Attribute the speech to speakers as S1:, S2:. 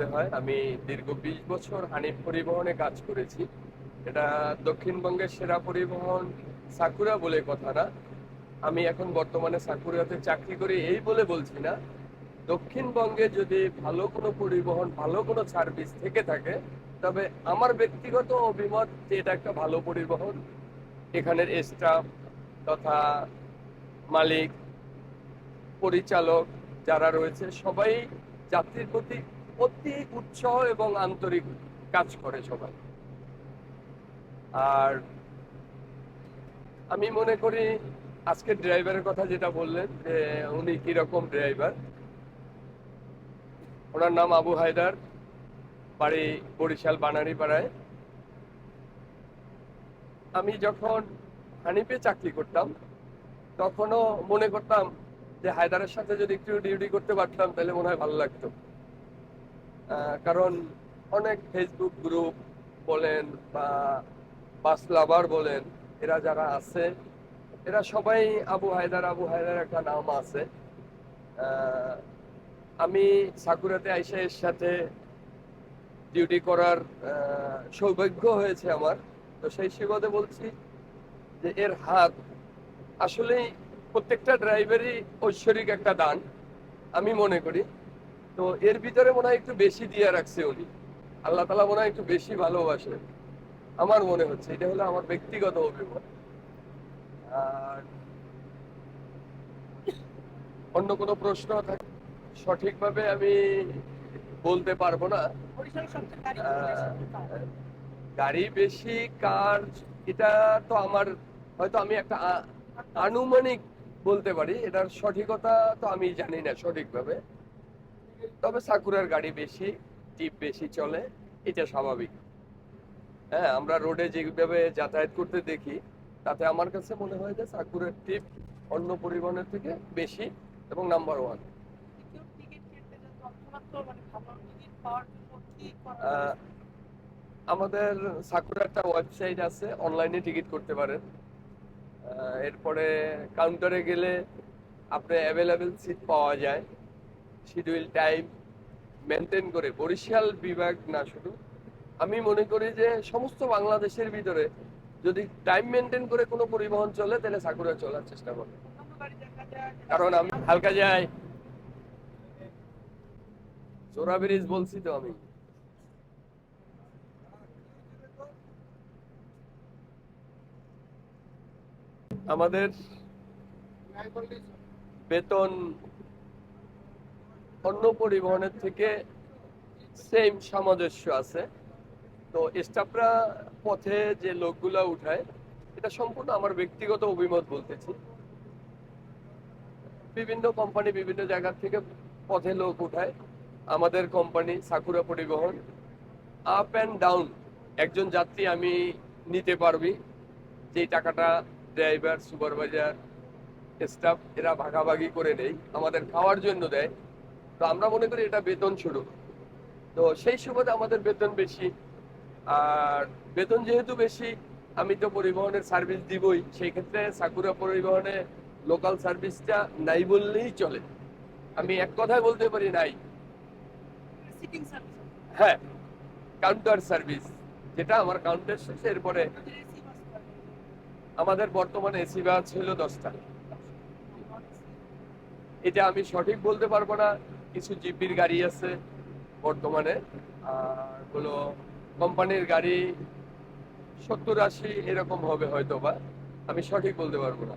S1: বলতে হয়। আমি দীর্ঘ ২০ বছর হানিফ পরিবহনে কাজ করেছি। এটা দক্ষিণবঙ্গের সেরা পরিবহন সাকুরা বলে কথা না। আমি এখন বর্তমানে সাকুরাতে চাকরি করি এই বলে বলছি না। দক্ষিণবঙ্গে যদি ভালো কোনো পরিবহন, ভালো কোনো সার্ভিস থেকে থাকে, তবে আমার ব্যক্তিগত অভিমত যে এটা একটা ভালো পরিবহন। এখানের স্টাফ তথা মালিক, পরিচালক যারা রয়েছে সবাই যাত্রীর প্রতি অতি উৎসাহ এবং আন্তরিক কাজ করে সবাই। আর আমি মনে করি আজকের ড্রাইভারের কথা যেটা বললেন যে উনি কিরকম ড্রাইভার, ওনার নাম আবু হায়দার, বাড়ি বরিশাল বানারীপাড়ায়। আমি যখন হানিফে চাকরি করতাম তখনও মনে করতাম যে হায়দারের সাথে যদি একটু ডিউটি করতে পারতাম তাহলে মনে হয় ভালো লাগতো। কারণ অনেক ফেসবুক গ্রুপ বলেন বা বাস লাভার বলেন, এরা যারা আছে এরা সবাই আবু হায়দার আবু হায়দার একটা নাম আছে। আহ, আমি সাকুরাতে আইসা এর সাথে ডিউটি করার সৌভাগ্য হয়েছে আমার। তো সেই সুবাদে বলছি যে এর হাত আসলেই প্রত্যেকটা ড্রাইভারই ঐশ্বরিক একটা দান আমি মনে করি। তো এর ভিতরে মনে হয় একটু বেশি দিয়ে রাখছে উনি, আল্লাহ তালা মনে হয় একটু বেশি ভালোবাসে আমার মনে হচ্ছে। এটা হলো আমার ব্যক্তিগত অভিমত। আর অন্য কোনো প্রশ্ন থাকে সঠিকভাবে আমি বলতে পারবো না। আহ, গাড়ি বেশি কার, এটা তো আমার হয়তো আমি একটা আনুমানিক বলতে পারি, এটার সঠিকতা তো আমি জানি না সঠিকভাবে। তবে সাকুরার গাড়ি বেশি, টিপ বেশি চলে, এটা স্বাভাবিক। হ্যাঁ, আমরা রোডে যেভাবে যাতায়াত করতে দেখি তাতে আমার কাছে মনে হয় যে সাকুরের টিপ অন্য পরিবহনের থেকে বেশি এবং নাম্বার ওয়ান। আমাদের সাকুরার একটা ওয়েবসাইট আছে, অনলাইনে টিকিট করতে পারেন। এরপরে কাউন্টারে গেলে আপনি অ্যাভেলেবেল সিট পাওয়া যায় শিডিউল টাইম মেনটেন করে। বরিশাল বিভাগ না শুধু, আমি মনে করি যে সমস্ত বাংলাদেশের ভিতরে যদি টাইম মেনটেন করে কোনো পরিবহন চলে তাহলে সাকুরা চলার চেষ্টা করে। কারণ আমি হালকা যাই, জোড়া ব্রিজ বলছি তো আমি। আমাদের বেতন অন্য পরিবহনের থেকে সেম সামঞ্জস্য আছে। তো স্টাফরা পথে যে লোকগুলা উঠায়, এটা সম্পূর্ণ আমার ব্যক্তিগত অভিমত বলতেছি। বিভিন্ন কোম্পানি বিভিন্ন জায়গা থেকে পথে লোক উঠায়। আমাদের কোম্পানি সাকুরা পরিবহন আপ অ্যান্ড ডাউন একজন যাত্রী আমি নিতে পারবি, যেই টাকাটা ড্রাইভার, সুপারভাইজার, স্টাফ এরা ভাগাভাগি করে নেই, আমাদের খাওয়ার জন্য দেয়। তো আমরা মনে করি এটা বেতন শুরু। তো সেই সুবাদে আমাদের বেতন বেশি। আর বেতন যেহেতু বেশি, আমি তো পরিবহনের সার্ভিস দিবই, সেই ক্ষেত্রে সাকুরা পরিবহনে লোকাল সার্ভিসটা নাই বললেই চলে। আমি এক কথায় বলতে পারি নাই। হ্যাঁ, কাউন্টার সার্ভিস, যেটা আমার কাউন্টার শেষে এরপরে আমাদের বর্তমানে এসি বাস ছিল 10টা। এটা আমি সঠিক বলতে পারবো না। কিছু জিপির গাড়ি আছে বর্তমানে, আর হলো কোম্পানির গাড়ি 70-80 এরকম হবে হয়তো বা, আমি সঠিক বলতে পারবো না।